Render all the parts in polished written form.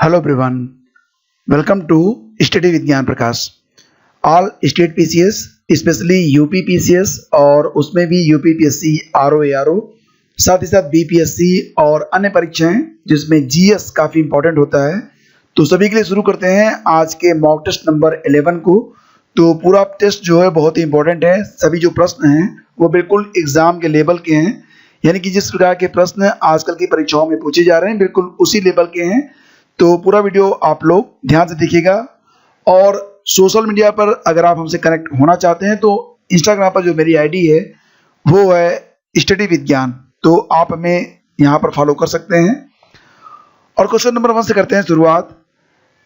Hello everyone, welcome to study with Gyan Prakash. All state PCS, specially UP PCS और उसमें भी UP PSC RO ARO, साथ ही साथ BPSC और अन्य परीक्षाएं जिसमें जीएस काफ़ी इंपॉर्टेंट होता है। तो सभी के लिए शुरू करते हैं आज के मॉक टेस्ट नंबर 11 को। तो पूरा टेस्ट जो है बहुत ही इंपॉर्टेंट है। सभी जो प्रश्न हैं वो बिल्कुल एग्जाम के लेवल के हैं, यानी कि जिस प्रकार के प्रश्न आजकल की परीक्षाओं में पूछे जा रहे हैं बिल्कुल उसी लेवल के हैं। तो पूरा वीडियो आप लोग ध्यान से देखिएगा। और सोशल मीडिया पर अगर आप हमसे कनेक्ट होना चाहते हैं तो इंस्टाग्राम पर जो मेरी आईडी है वो है स्टडी विद ज्ञान, तो आप हमें यहाँ पर फॉलो कर सकते हैं। और क्वेश्चन नंबर 1 से करते हैं शुरुआत।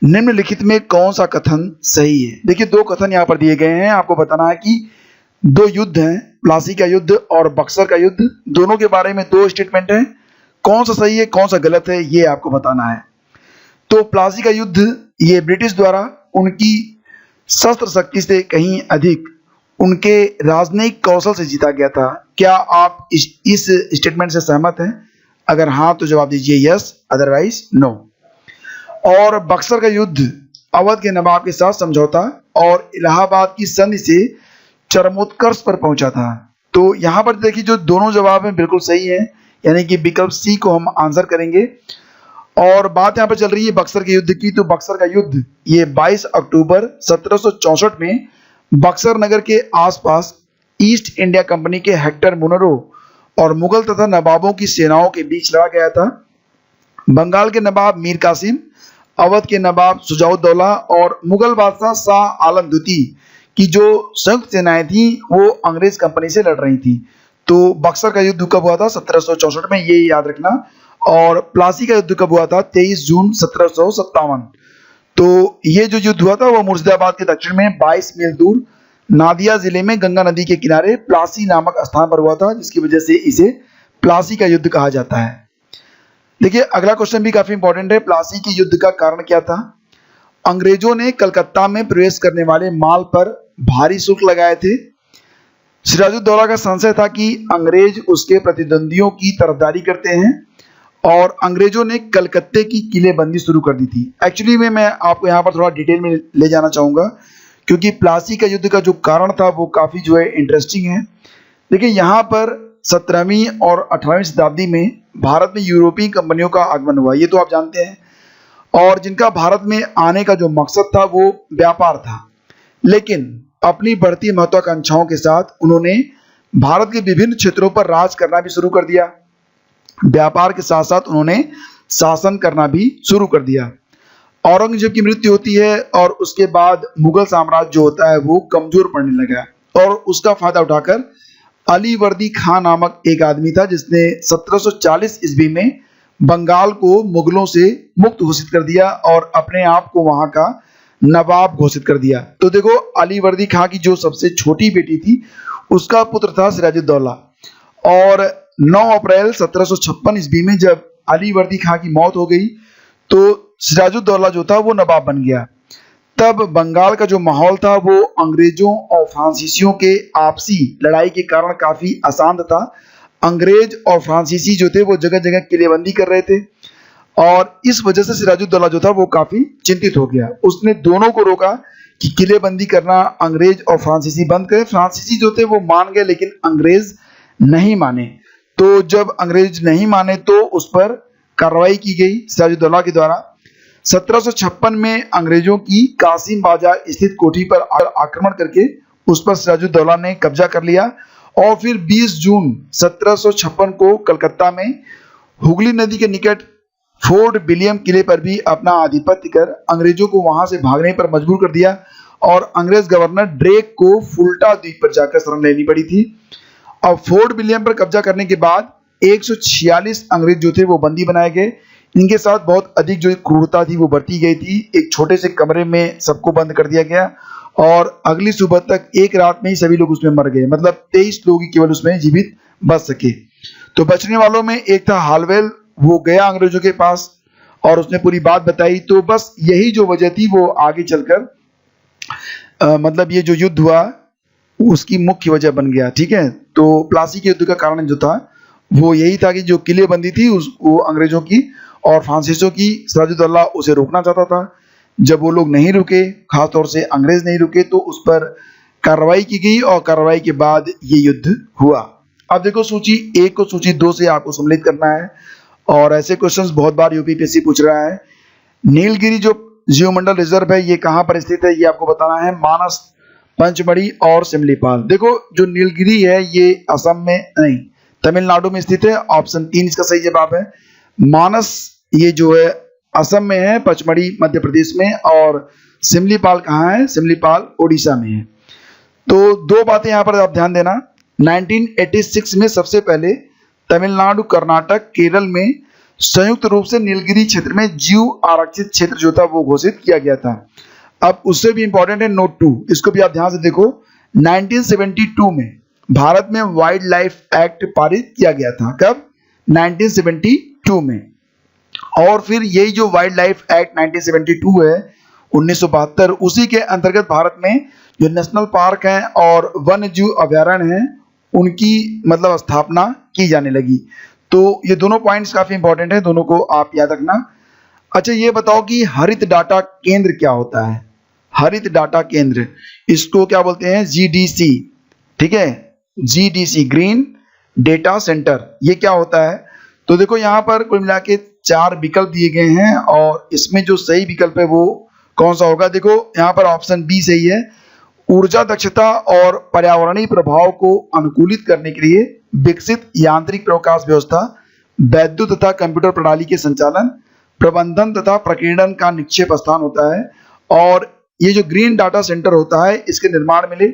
निम्नलिखित में कौन सा कथन सही है? देखिए, दो कथन यहाँ पर दिए गए हैं। आपको बताना है कि दो युद्ध हैं, प्लासी का युद्ध और बक्सर का युद्ध, दोनों के बारे में दो स्टेटमेंट हैं। कौन सा सही है कौन सा गलत है ये आपको बताना है। तो प्लासी का युद्ध ये ब्रिटिश द्वारा उनकी शस्त्र शक्ति से कहीं अधिक उनके राजनयिक कौशल से जीता गया था। क्या आप इस स्टेटमेंट से सहमत हैं? अगर हाँ तो जवाब दीजिए यस, अदरवाइज नो। और बक्सर का युद्ध अवध के नवाब के साथ समझौता और इलाहाबाद की संधि से चरमोत्कर्ष पर पहुंचा था। तो यहाँ पर देखिए जो दोनों जवाब हैं बिल्कुल सही है, यानी कि विकल्प सी को हम आंसर करेंगे। और बात यहाँ पर चल रही है बक्सर के युद्ध की। तो बक्सर का युद्ध ये 22 अक्टूबर 1764 में बक्सर नगर के आसपास ईस्ट इंडिया कंपनी के हेक्टर मुनरो और मुगल तथा नवाबों की सेनाओं के बीच लड़ा गया था। बंगाल के नवाब मीर कासिम, अवध के नवाब शुजाउद्दौला और मुगल बादशाह शाह आलम द्वितीय की जो संयुक्त सेनाएं थी वो अंग्रेज कंपनी से लड़ रही थी। तो बक्सर का युद्ध कब हुआ था? 1764 में, ये याद रखना। और प्लासी का युद्ध कब हुआ था? 23 जून 1757। तो ये जो युद्ध हुआ था वो मुर्शिदाबाद के दक्षिण में 22 मील दूर नादिया जिले में गंगा नदी के किनारे प्लासी नामक स्थान पर हुआ था, जिसकी वजह से इसे प्लासी का युद्ध कहा जाता है। देखिए, अगला क्वेश्चन भी काफी इंपॉर्टेंट है। प्लासी के युद्ध का कारण क्या था? अंग्रेजों ने कलकत्ता में प्रवेश करने वाले माल पर भारी शुल्क लगाए थे। सिराजुद्दौला का संशय था कि अंग्रेज उसके प्रतिद्वंदियों की तरफदारी करते हैं और अंग्रेजों ने कलकत्ते की किलेबंदी शुरू कर दी थी। एक्चुअली में मैं आपको यहाँ पर थोड़ा डिटेल में ले जाना चाहूँगा, क्योंकि प्लासी का युद्ध का जो कारण था वो काफ़ी जो है इंटरेस्टिंग है। देखिए, यहाँ पर 17वीं और 18वीं शताब्दी में भारत में यूरोपीय कंपनियों का आगमन हुआ, ये तो आप जानते हैं। और जिनका भारत में आने का जो मकसद था वो व्यापार था, लेकिन अपनी बढ़ती महत्वाकांक्षाओं के साथ उन्होंने भारत के विभिन्न क्षेत्रों पर राज करना भी शुरू कर दिया। व्यापार के साथ साथ उन्होंने शासन करना भी शुरू कर दिया। औरंगजेब की मृत्यु होती है और उसके बाद मुगल साम्राज्य जो होता है वो कमजोर पड़ने लगा, और उसका फायदा उठाकर अली वर्दी खान नामक एक आदमी था जिसने 1740 ईस्वी में बंगाल को मुगलों से मुक्त घोषित कर दिया और अपने आप को वहां का नवाब घोषित कर दिया। तो देखो, अली वर्दी खान की जो सबसे छोटी बेटी थी उसका पुत्र था सिराजुद्दौला। और 9 अप्रैल 1756 ईस्वी में जब अली वर्दी खां की मौत हो गई तो सिराजुद्दौला जो था वो नवाब बन गया। तब बंगाल का जो माहौल था वो अंग्रेजों और फ्रांसीसियों के आपसी लड़ाई के कारण काफी अशांत था। अंग्रेज और फ्रांसीसी जो थे वो जगह जगह किलेबंदी कर रहे थे और इस वजह से सिराजुद्दौला जो था वो काफी चिंतित हो गया। उसने दोनों को रोका कि किलेबंदी करना अंग्रेज और फ्रांसीसी बंद करें। फ्रांसीसी जो थे वो मान गए, लेकिन अंग्रेज नहीं माने। तो जब अंग्रेज नहीं माने तो उस पर कार्रवाई की गई सिराजुद्दौला के द्वारा। 1756 में अंग्रेजों की कासिम बाजार स्थित कोठी पर आक्रमण करके उस पर सिराजुद्दौला ने कब्जा कर लिया। और फिर 20 जून 1756 को कलकत्ता में हुगली नदी के निकट फोर्ट विलियम किले पर भी अपना आधिपत्य कर अंग्रेजों को वहां से भागने पर मजबूर कर दिया और अंग्रेज गवर्नर ड्रेक को फुल्टा द्वीप पर जाकर शरण लेनी पड़ी थी। अब फोर्ट विलियम पर कब्जा करने के बाद 146 अंग्रेज जो थे वो बंदी बनाए गए। इनके साथ बहुत अधिक जो क्रूरता थी वो बरती गई थी। एक छोटे से कमरे में सबको बंद कर दिया गया और अगली सुबह तक एक रात में ही सभी लोग उसमें मर गए। मतलब 23 लोग ही केवल उसमें जीवित बच सके। तो बचने वालों में एक था हालवेल, वो गया अंग्रेजों के पास और उसने पूरी बात बताई। तो बस यही जो वजह थी वो आगे चलकर मतलब ये जो युद्ध हुआ उसकी मुख्य वजह बन गया। ठीक है, तो प्लासी के युद्ध का कारण जो था वो यही था कि जो किलेबंदी थी वो अंग्रेजों की, और फ्रांसीसियों की सिराजुद्दौला उसे रोकना चाहता था। जब वो लोग नहीं रुके, खासतौर से अंग्रेज नहीं रुके, तो उस पर कार्रवाई की गई और कार्रवाई के बाद ये युद्ध हुआ। अब देखो सूची 1 को सूची 2 से आपको सम्मिलित करना है और ऐसे क्वेश्चंस बहुत बार यूपीपीएससी पूछ रहा है। नीलगिरी जो जीवमंडल रिजर्व है ये कहाँ पर स्थित है, ये आपको बताना है। मानस, पंचमढ़ी और सिमलीपाल। देखो जो नीलगिरी है ये असम में नहीं, तमिलनाडु में स्थित है। ऑप्शन 3 इसका सही जवाब है। मानस ये जो है असम में है, पचमढ़ी मध्य प्रदेश में, और सिमलीपाल कहाँ है, सिमलीपाल उड़ीसा में है। तो दो बातें यहाँ पर आप ध्यान देना। 1986 में सबसे पहले तमिलनाडु, कर्नाटक, केरल में संयुक्त रूप से नीलगिरी क्षेत्र में जीव आरक्षित क्षेत्र जो था वो घोषित किया गया था। अब उससे भी इंपॉर्टेंट है नोट 2, इसको भी आप ध्यान से देखो। 1972 में भारत में वाइल्ड लाइफ एक्ट पारित किया गया था। कब? 1972 में। और फिर यही जो वाइल्ड लाइफ एक्ट 1972 है 1972, उसी के अंतर्गत भारत में जो नेशनल पार्क हैं और वन्य जीव अभयारण्य हैं उनकी मतलब स्थापना की जाने लगी। तो ये दोनों पॉइंट्स काफी इंपॉर्टेंट हैं, दोनों को आप याद रखना। अच्छा ये बताओ कि हरित डाटा केंद्र क्या होता है? हरित डाटा केंद्र, इसको क्या बोलते हैं? जीडीसी। ठीक है, जीडीसी, ग्रीन डेटा सेंटर। ये क्या होता है? तो देखो यहाँ पर कुल मिला के 4 विकल्प दिए गए हैं और इसमें जो सही विकल्प है वो कौन सा होगा? देखो यहाँ पर ऑप्शन बी सही है। ऊर्जा दक्षता और पर्यावरणीय प्रभाव को अनुकूलित करने के लिए विकसित यांत्रिक प्रकाश व्यवस्था, वैद्युत तथा कंप्यूटर प्रणाली के संचालन, प्रबंधन तथा प्रकीर्णन का निक्षेप स्थान होता है। और ये जो ग्रीन डाटा सेंटर होता है इसके निर्माण में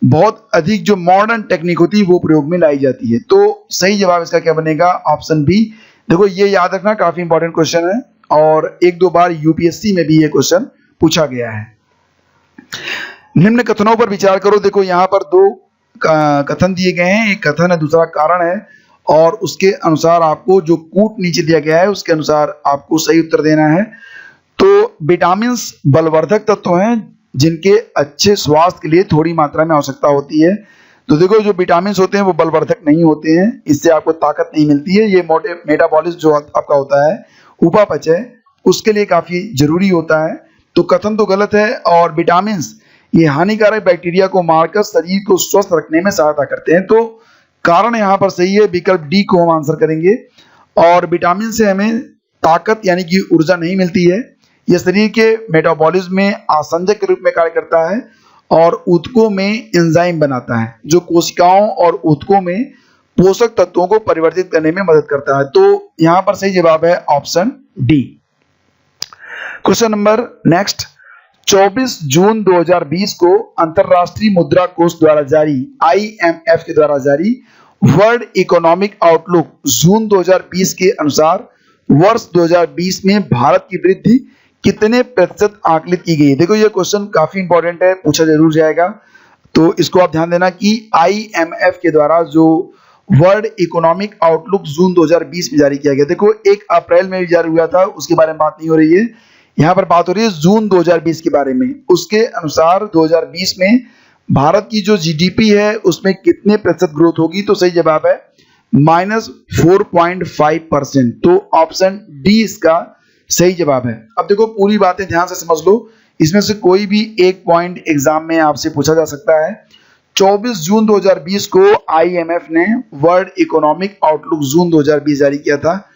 बहुत अधिक जो मॉडर्न टेक्निक होती है वो प्रयोग में लाई जाती है। तो सही जवाब इसका क्या बनेगा? Option B. देखो ये याद रखना, काफी इंपॉर्टेंट क्वेश्चन है और 1-2 बार यूपीएससी में भी ये क्वेश्चन पूछा गया है। निम्न कथनों पर विचार करो। देखो यहाँ पर 2 कथन दिए गए हैं, एक कथन है, दूसरा कारण है, और उसके अनुसार आपको जो कूट नीचे दिया गया है उसके अनुसार आपको सही उत्तर देना है। तो विटामिन बलवर्धक तत्व हैं जिनके अच्छे स्वास्थ्य के लिए थोड़ी मात्रा में आवश्यकता होती है। तो देखो जो विटामिन होते हैं वो बलवर्धक नहीं होते हैं, इससे आपको ताकत नहीं मिलती है। ये मेटाबॉलिज्म जो आपका होता है, उपापचय, उसके लिए काफी जरूरी होता है। तो कथन तो गलत है। और विटामिन ये हानिकारक बैक्टीरिया को मारकर शरीर को स्वस्थ रखने में सहायता करते हैं। तो कारण यहाँ पर सही है, विकल्प डी को हम आंसर करेंगे। और विटामिन से हमें ताकत यानी कि ऊर्जा नहीं मिलती है। यह शरीर के मेटाबॉलिज्म में आसंजक के रूप में कार्य करता है और ऊतकों में एंजाइम बनाता है जो कोशिकाओं और ऊतकों में पोषक तत्वों को परिवर्तित करने में मदद करता है। तो यहाँ पर सही जवाब है option D. Question number next. 24 जून 2020 को अंतरराष्ट्रीय मुद्रा कोष द्वारा जारी, IMF के द्वारा जारी वर्ल्ड इकोनॉमिक आउटलुक जून 2020 के अनुसार वर्ष 2020 में भारत की वृद्धि कितने प्रतिशत आकलित की गई है? देखो ये क्वेश्चन काफी इंपॉर्टेंट है, पूछा जरूर जाएगा। तो इसको आप ध्यान देना कि IMF के द्वारा जो वर्ल्ड इकोनॉमिक आउटलुक जून 2020 में जारी किया गया, देखो 1 अप्रैल में भी जारी हुआ था, उसके बारे में बात नहीं हो रही है, यहाँ पर बात हो रही है जून 2020 के बारे में। उसके अनुसार 2020 में भारत की जो जीडीपी है उसमें कितने प्रतिशत ग्रोथ होगी? तो सही जवाब है -4.5%। तो ऑप्शन डी इसका सही जवाब है। अब देखो पूरी बातें ध्यान से समझ लो, इसमें से कोई भी एक पॉइंट एग्जाम में आपसे पूछा जा सकता है। 24 जून 2020 को IMF ने वर्ल्ड इकोनॉमिक आउटलुक जून 2020 जारी किया था।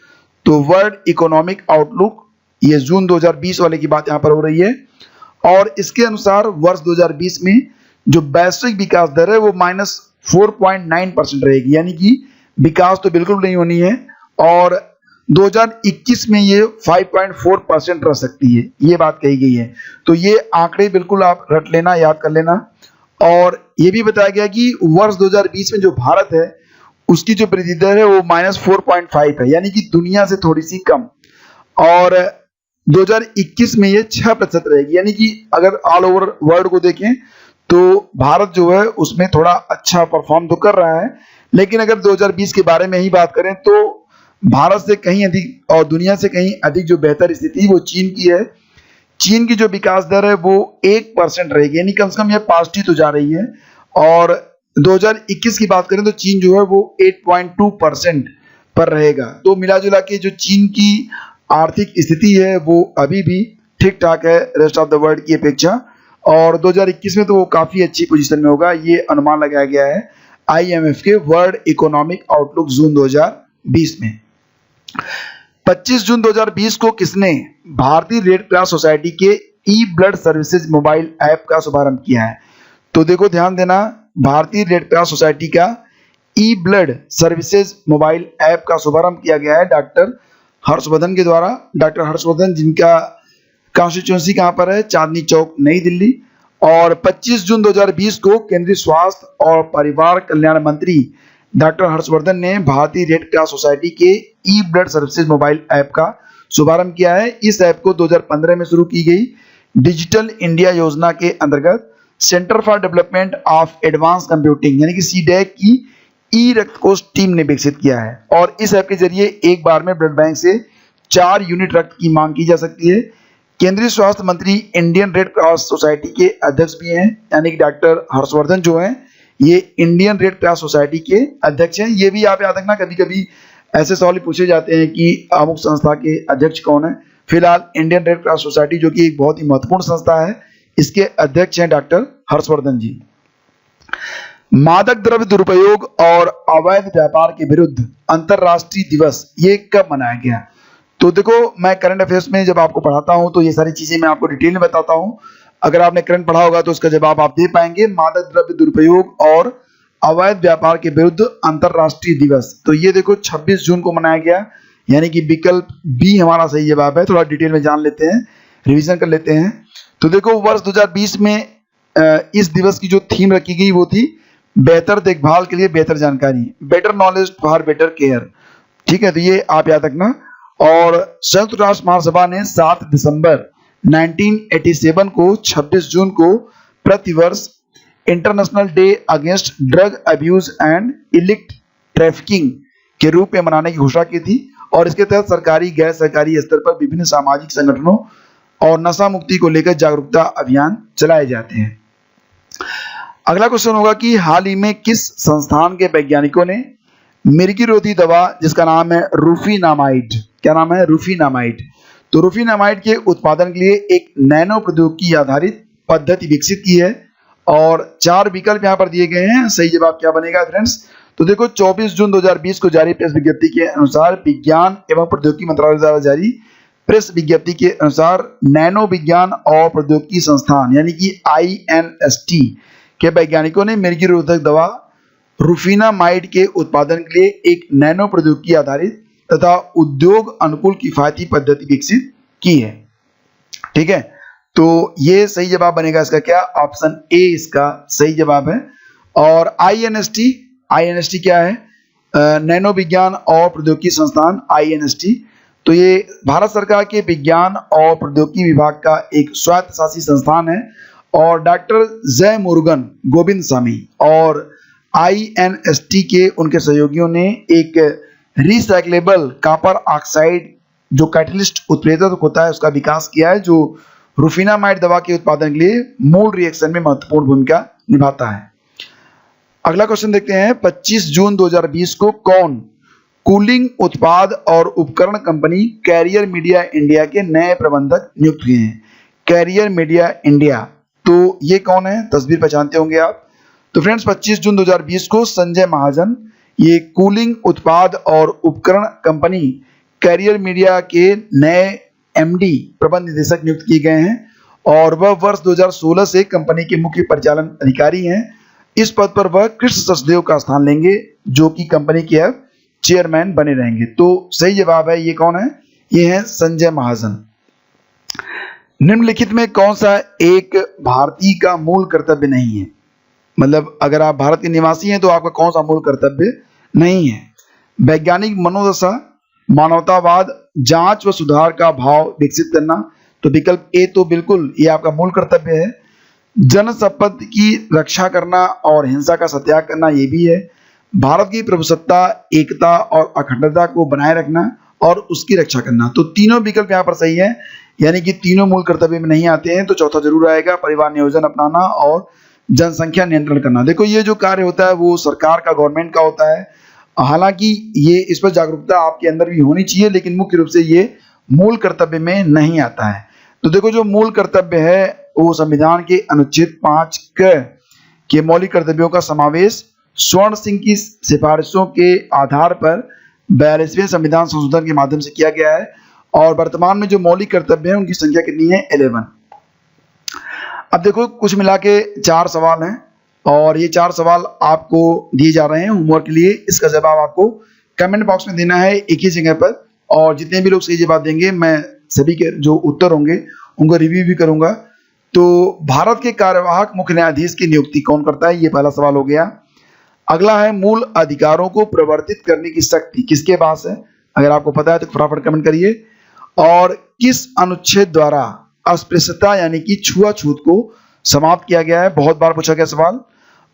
तो वर्ल्ड इकोनॉमिक आउटलुक ये जून 2020 वाले की बात यहाँ पर हो रही है। और इसके अनुसार वर्ष 2020 में जो वैश्विक विकास दर है वो -4.9% रहेगी, यानी कि विकास तो बिल्कुल नहीं होनी है। और 2021 में ये 5.4% रह सकती है, ये बात कही गई है। तो ये आंकड़े बिल्कुल आप रट लेना, याद कर लेना। और ये भी बताया गया कि वर्ष 2020 में जो भारत है उसकी जो वृद्धि दर है वो -4.5 है, यानी कि दुनिया से थोड़ी सी कम। और 2021 में ये 6% रहेगी, यानी कि अगर ऑल ओवर वर्ल्ड को देखें तो भारत जो है उसमें थोड़ा अच्छा परफॉर्म तो कर रहा है। लेकिन अगर 2020 के बारे में ही बात करें तो भारत से कहीं अधिक और दुनिया से कहीं अधिक जो बेहतर स्थिति वो चीन की है। चीन की जो विकास दर है वो 1% रहेगी, यानी कम से कम ये पॉजिटिव तो जा रही है। और 2021 की बात करें तो चीन जो है वो 8.2% पर रहेगा। तो मिला जुला के जो चीन की आर्थिक स्थिति है वो अभी भी ठीक ठाक है रेस्ट ऑफ द वर्ल्ड की अपेक्षा, और 2021 में तो वो काफ़ी अच्छी पोजीशन में होगा, ये अनुमान लगाया गया है IMF के वर्ल्ड इकोनॉमिक आउटलुक जून 2020 में। 25 जून 2020 को किसने भारतीय रेड क्रॉस सोसाइटी के ई ब्लड सर्विसेज मोबाइल ऐप का शुभारंभ किया है? तो देखो ध्यान देना, भारतीय रेड क्रॉस सोसाइटी का ई ब्लड सर्विसेज मोबाइल ऐप का शुभारंभ किया गया है डॉक्टर हर्षवर्धन के द्वारा। डॉक्टर हर्षवर्धन जिनका कॉन्स्टिट्यूंसी कहां पर है? चांदनी चौक, नई दिल्ली। और 25 जून 2020 को केंद्रीय स्वास्थ्य और परिवार कल्याण मंत्री डॉक्टर हर्षवर्धन ने भारतीय रेड क्रॉस सोसाइटी के ई ब्लड सर्विसेज मोबाइल ऐप का शुभारंभ किया है। इस ऐप को 2015 में शुरू की गई डिजिटल इंडिया योजना के अंतर्गत centre for development of advance computing यानी कि CDAC की ई रक्त कोष टीम ने विकसित किया है। और इस ऐप के जरिए एक बार में ब्लड बैंक से 4 यूनिट रक्त की मांग की जा सकती है। केंद्रीय स्वास्थ्य मंत्री इंडियन रेड क्रॉस सोसाइटी के अध्यक्ष भी हैं, यानी कि डॉक्टर हर्षवर्धन जो हैं ये इंडियन रेड क्रॉस सोसाइटी के अध्यक्ष हैं। ये भी आप याद रखना, कभी कभी ऐसे सवाल पूछे जाते हैं कि अमुक संस्था के अध्यक्ष कौन है। फिलहाल इंडियन रेड क्रॉस सोसाइटी जो कि एक बहुत ही महत्वपूर्ण संस्था है, इसके अध्यक्ष हैं डॉक्टर हर्षवर्धन जी। मादक द्रव्य दुरुपयोग और अवैध व्यापार के विरुद्ध अंतरराष्ट्रीय दिवस ये कब मनाया गया? तो देखो, मैं करंट अफेयर्स में जब आपको पढ़ाता हूं तो ये सारी चीजें मैं आपको डिटेल में बताता हूं। अगर आपने करंट पढ़ा होगा तो उसका जवाब आप दे पाएंगे। मादक द्रव्य दुरुपयोग और अवैध व्यापार के विरुद्ध अंतरराष्ट्रीय दिवस, तो ये देखो 26 जून को मनाया गया, यानी कि विकल्प बी हमारा सही जवाब है। थोड़ा डिटेल में जान लेते हैं, रिवीजन कर लेते हैं। तो देखो वर्ष 2020 में इस दिवस की जो थीम रखी गई वो थी बेहतर देखभाल के लिए बेहतर जानकारी, better knowledge for better care. ठीक है, तो ये आप याद रखना। और संयुक्त राष्ट्र महासभा ने 7 दिसंबर 1987 को 26 जून को प्रतिवर्ष international day against drug abuse and illicit trafficking के रूप में मनाने की घोषणा की थी। और इसके तहत सरकारी गैर सरकारी स्तर पर विभिन्न सामाजिक संगठनों और नशा मुक्ति को लेकर जागरूकता अभियान चलाए जाते हैं। अगला क्वेश्चन होगा कि हाल ही में किस संस्थान के वैज्ञानिकों ने मिर्गी-रोधी दवा जिसका नाम है रूफीनामाइड, क्या नाम है? रूफीनामाइड। तो रूफीनामाइड के उत्पादन के लिए एक नैनो प्रौद्योगिकी आधारित पद्धति विकसित की है। और 4 विकल्प यहाँ पर दिए गए हैं, सही जवाब क्या बनेगा फ्रेंड्स? तो देखो 24 जून 2020 को जारी प्रेस विज्ञप्ति के अनुसार विज्ञान एवं प्रौद्योगिकी मंत्रालय द्वारा जारी प्रेस विज्ञप्ति के अनुसार नैनो विज्ञान और प्रौद्योगिकी संस्थान यानी कि INST के वैज्ञानिकों ने मिर्गी रोधक दवा रूफीनामाइड के उत्पादन के लिए एक नैनो प्रौद्योगिकी आधारित तथा उद्योग अनुकूल किफायती पद्धति विकसित की है। ठीक है, तो ये सही जवाब बनेगा इसका क्या? ऑप्शन ए इसका सही जवाब है। और INST क्या है? नैनो विज्ञान और प्रौद्योगिकी संस्थान INST। तो ये भारत सरकार के विज्ञान और प्रौद्योगिकी विभाग का एक स्वायत्तशासी संस्थान है। और डॉक्टर जय मुरुगन गोविंदसामी और INST के उनके सहयोगियों ने एक रिसाइक्लेबल कॉपर ऑक्साइड जो कैटलिस्ट उत्प्रेरक होता है उसका विकास किया है, जो रूफीनामाइड दवा के उत्पादन के लिए मोल रिएक्शन में महत्वपूर्ण भूमिका निभाता है। अगला क्वेश्चन देखते हैं, 25 जून 2020 को कौन कूलिंग उत्पाद और उपकरण कंपनी कैरियर मीडिया इंडिया के नए प्रबंधक नियुक्त हुए हैं? कैरियर मीडिया इंडिया, तो ये कौन है? तस्वीर पहचानते होंगे आप। तो फ्रेंड्स 25 जून 2020 को संजय महाजन ये कूलिंग उत्पाद और उपकरण कंपनी कैरियर मीडिया के नए MD प्रबंध निदेशक नियुक्त किए गए हैं। और वह वर्ष 2016 से कंपनी के मुख्य परिचालन अधिकारी हैं। इस पद पर वह कृष्ण सचदेव का स्थान लेंगे जो कि कंपनी के अब चेयरमैन बने रहेंगे। तो सही जवाब है, ये कौन है? ये है संजय महाजन। निम्नलिखित में कौन सा एक भारतीय का मूल कर्तव्य नहीं है? मतलब अगर आप भारत के निवासी हैं तो आपका कौन सा मूल कर्तव्य नहीं है? वैज्ञानिक मनोदशा, मानवतावाद, जांच व सुधार का भाव विकसित करना, तो विकल्प ए तो बिल्कुल ये आपका मूल कर्तव्य है। जन संपत्ति की रक्षा करना और हिंसा का सत्याग करना ये भी है। भारत की प्रभुसत्ता, एकता और अखंडता को बनाए रखना और उसकी रक्षा करना, तो तीनों विकल्प यहाँ पर सही है, यानी कि तीनों मूल कर्तव्य में नहीं आते हैं। तो चौथा जरूर आएगा, परिवार नियोजन अपनाना और जनसंख्या नियंत्रण करना। देखो ये जो कार्य होता है वो सरकार का, गवर्नमेंट का होता है। हालांकि ये इस पर जागरूकता आपके अंदर भी होनी चाहिए, लेकिन मुख्य रूप से ये मूल कर्तव्य में नहीं आता है। तो देखो जो मूल कर्तव्य है वो संविधान के अनुच्छेद 5 के मौलिक कर्तव्यों का समावेश स्वर्ण सिंह की सिफारिशों के आधार पर 42वें संविधान संशोधन के माध्यम से किया गया है और वर्तमान में जो मौलिक कर्तव्य है उनकी संख्या कितनी है 11। अब देखो कुछ मिला के 4 सवाल हैं और ये 4 सवाल आपको दिए जा रहे हैं होमवर्क के लिए। इसका जवाब आपको कमेंट बॉक्स में देना है एक ही जगह पर और जितने भी लोग सही जवाब देंगे मैं सभी के जो उत्तर होंगे उनको रिव्यू भी करूंगा। तो भारत के कार्यवाहक मुख्य न्यायाधीश की नियुक्ति कौन करता है, ये पहला सवाल हो गया। अगला है मूल अधिकारों को प्रवर्तित करने की शक्ति किसके पास है, अगर आपको पता है तो फटाफट कमेंट करिए। और किस अनुच्छेद द्वारा अस्पृश्यता यानी कि छुआछूत को समाप्त किया गया है, बहुत बार पूछा गया सवाल।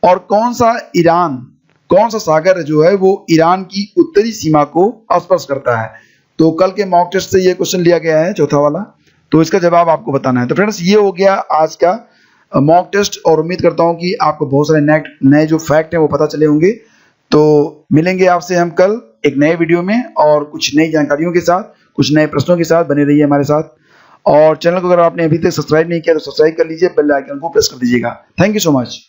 और कौन सा सागर जो है वो ईरान की उत्तरी सीमा को स्पर्श करता है। तो कल के मॉक टेस्ट से ये क्वेश्चन लिया गया है चौथा वाला, तो इसका जवाब आपको बताना है। तो फ्रेंड्स ये हो गया आज का मॉक टेस्ट और उम्मीद करता हूं कि आपको बहुत सारे नए जो फैक्ट हैं वो पता चले होंगे। तो मिलेंगे आपसे हम कल एक नए वीडियो में और कुछ नई जानकारियों के साथ, कुछ नए प्रश्नों के साथ। बने रहिए हमारे साथ और चैनल को अगर आपने अभी तक सब्सक्राइब नहीं किया तो सब्सक्राइब कर लीजिए, बेल आइकन को प्रेस कर दीजिएगा। Thank you so much.